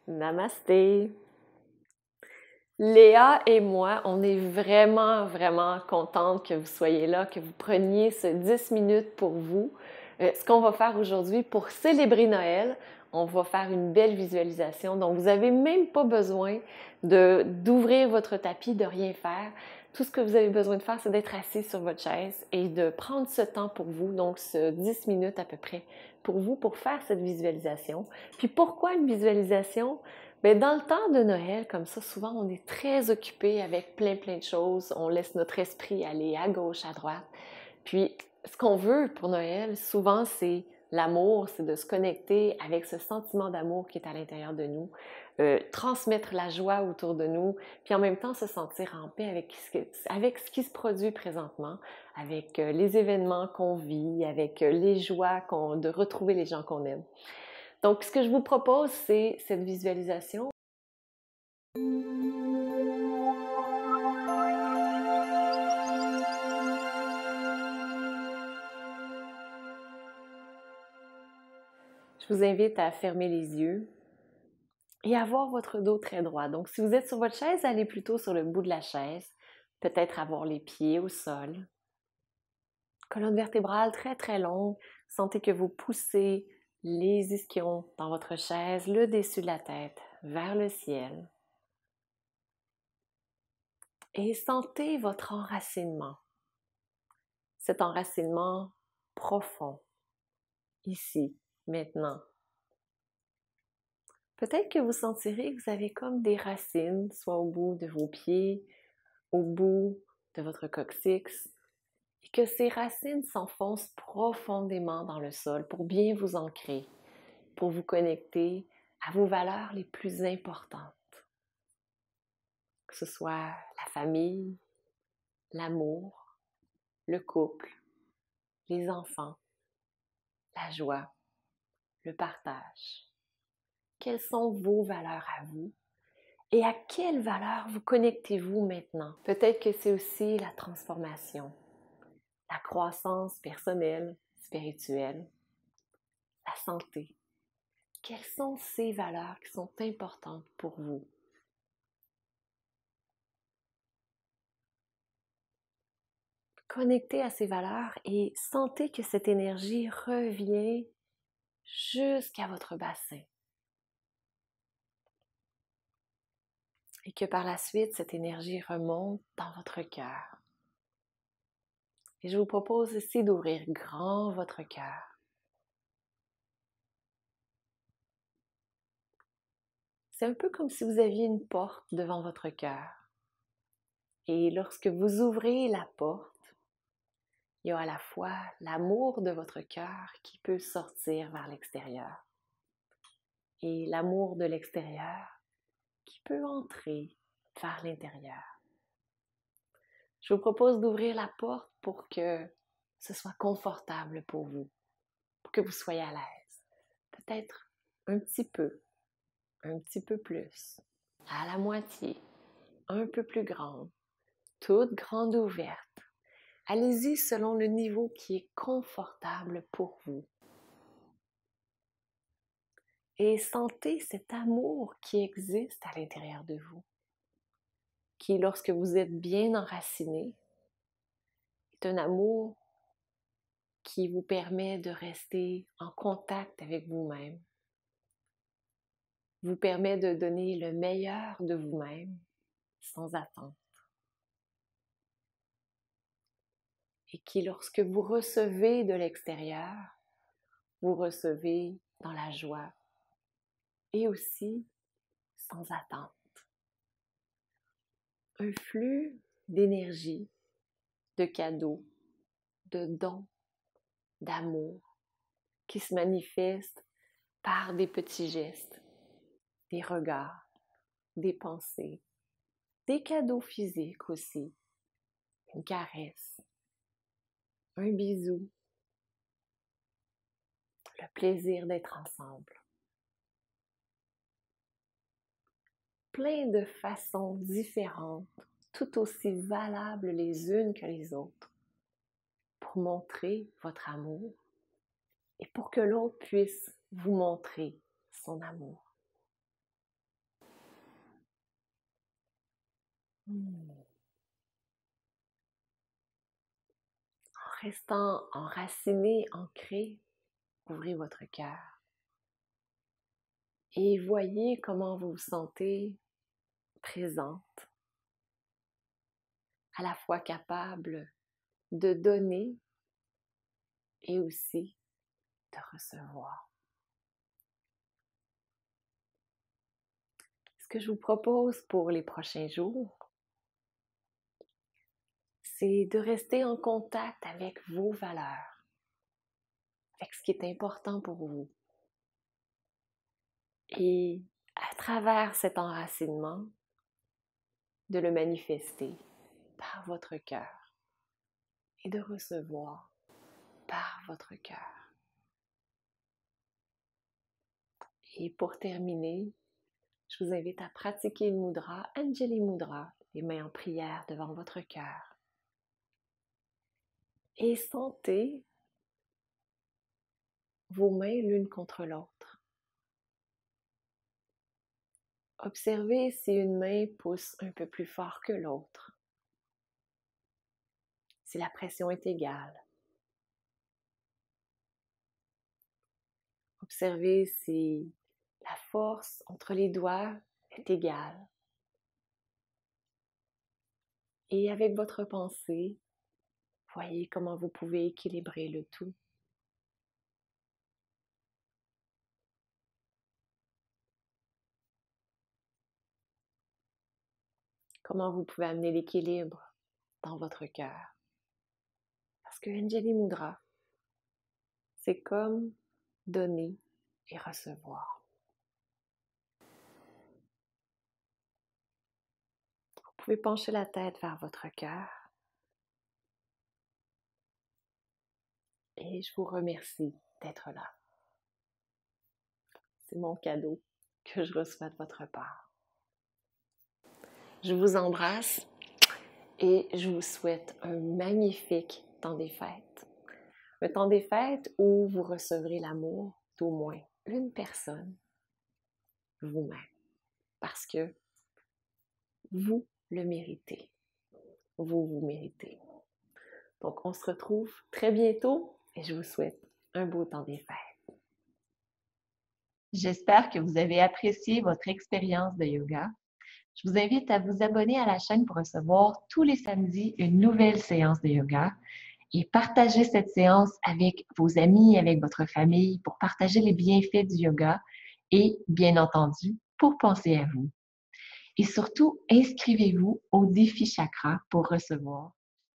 Namasté! Léa et moi, on est vraiment contente que vous soyez là, que vous preniez ce 10 minutes pour vous. Ce qu'on va faire aujourd'hui pour célébrer Noël, on va faire une belle visualisation. Donc, vous n'avez même pas besoin d'ouvrir votre tapis, de rien faire. Tout ce que vous avez besoin de faire, c'est d'être assis sur votre chaise et de prendre ce temps pour vous, donc ce 10 minutes à peu près pour vous, pour faire cette visualisation. Puis pourquoi une visualisation? Bien, dans le temps de Noël, comme ça, souvent on est très occupé avec plein de choses. On laisse notre esprit aller à gauche, à droite. Puis, ce qu'on veut pour Noël, souvent, c'est l'amour, c'est de se connecter avec ce sentiment d'amour qui est à l'intérieur de nous, transmettre la joie autour de nous, puis en même temps se sentir en paix avec ce qui se produit présentement, avec les événements qu'on vit, avec les joies de retrouver les gens qu'on aime. Donc, ce que je vous propose, c'est cette visualisation. Je vous invite à fermer les yeux et à avoir votre dos très droit. Donc, si vous êtes sur votre chaise, allez plutôt sur le bout de la chaise, peut-être avoir les pieds au sol. Colonne vertébrale très longue. Sentez que vous poussez les ischions dans votre chaise, le dessus de la tête, vers le ciel. Et sentez votre enracinement. Cet enracinement profond, ici, maintenant. Peut-être que vous sentirez que vous avez comme des racines, soit au bout de vos pieds, au bout de votre coccyx, et que ces racines s'enfoncent profondément dans le sol pour bien vous ancrer, pour vous connecter à vos valeurs les plus importantes. Que ce soit la famille, l'amour, le couple, les enfants, la joie, le partage. Quelles sont vos valeurs à vous? Et à quelles valeurs vous connectez-vous maintenant? Peut-être que c'est aussi la transformation, la croissance personnelle, spirituelle, la santé. Quelles sont ces valeurs qui sont importantes pour vous? Connectez à ces valeurs et sentez que cette énergie revient jusqu'à votre bassin. Et que par la suite, cette énergie remonte dans votre cœur. Et je vous propose ici d'ouvrir grand votre cœur. C'est un peu comme si vous aviez une porte devant votre cœur. Et lorsque vous ouvrez la porte, il y a à la fois l'amour de votre cœur qui peut sortir vers l'extérieur et l'amour de l'extérieur qui peut entrer vers l'intérieur. Je vous propose d'ouvrir la porte pour que ce soit confortable pour vous, pour que vous soyez à l'aise. Peut-être un petit peu plus, à la moitié, un peu plus grande, toute grande ouverte. Allez-y selon le niveau qui est confortable pour vous. Et sentez cet amour qui existe à l'intérieur de vous, qui, lorsque vous êtes bien enraciné, est un amour qui vous permet de rester en contact avec vous-même, vous permet de donner le meilleur de vous-même sans attente. Et qui, lorsque vous recevez de l'extérieur, vous recevez dans la joie et aussi sans attente. Un flux d'énergie, de cadeaux, de dons, d'amour qui se manifeste par des petits gestes, des regards, des pensées, des cadeaux physiques aussi, une caresse, un bisou, le plaisir d'être ensemble. Plein de façons différentes, tout aussi valables les unes que les autres, pour montrer votre amour et pour que l'autre puisse vous montrer son amour. En restant enraciné, ancré, ouvrez votre cœur et voyez comment vous vous sentez présente, à la fois capable de donner et aussi de recevoir. Ce que je vous propose pour les prochains jours, c'est de rester en contact avec vos valeurs, avec ce qui est important pour vous. Et à travers cet enracinement, de le manifester par votre cœur et de recevoir par votre cœur. Et pour terminer, je vous invite à pratiquer une mudra, Anjali Mudra, les mains en prière devant votre cœur. Et sentez vos mains l'une contre l'autre. Observez si une main pousse un peu plus fort que l'autre, si la pression est égale. Observez si la force entre les doigts est égale. Et avec votre pensée, voyez comment vous pouvez équilibrer le tout. Comment vous pouvez amener l'équilibre dans votre cœur. Parce que Anjali Mudra, c'est comme donner et recevoir. Vous pouvez pencher la tête vers votre cœur. Et je vous remercie d'être là. C'est mon cadeau que je reçois de votre part. Je vous embrasse et je vous souhaite un magnifique temps des fêtes. Un temps des fêtes où vous recevrez l'amour d'au moins une personne, vous-même, parce que vous le méritez. Vous méritez. Donc, on se retrouve très bientôt et je vous souhaite un beau temps des fêtes. J'espère que vous avez apprécié votre expérience de yoga. Je vous invite à vous abonner à la chaîne pour recevoir tous les samedis une nouvelle séance de yoga et partager cette séance avec vos amis, avec votre famille pour partager les bienfaits du yoga et, bien entendu, pour penser à vous. Et surtout, inscrivez-vous au défi chakra pour recevoir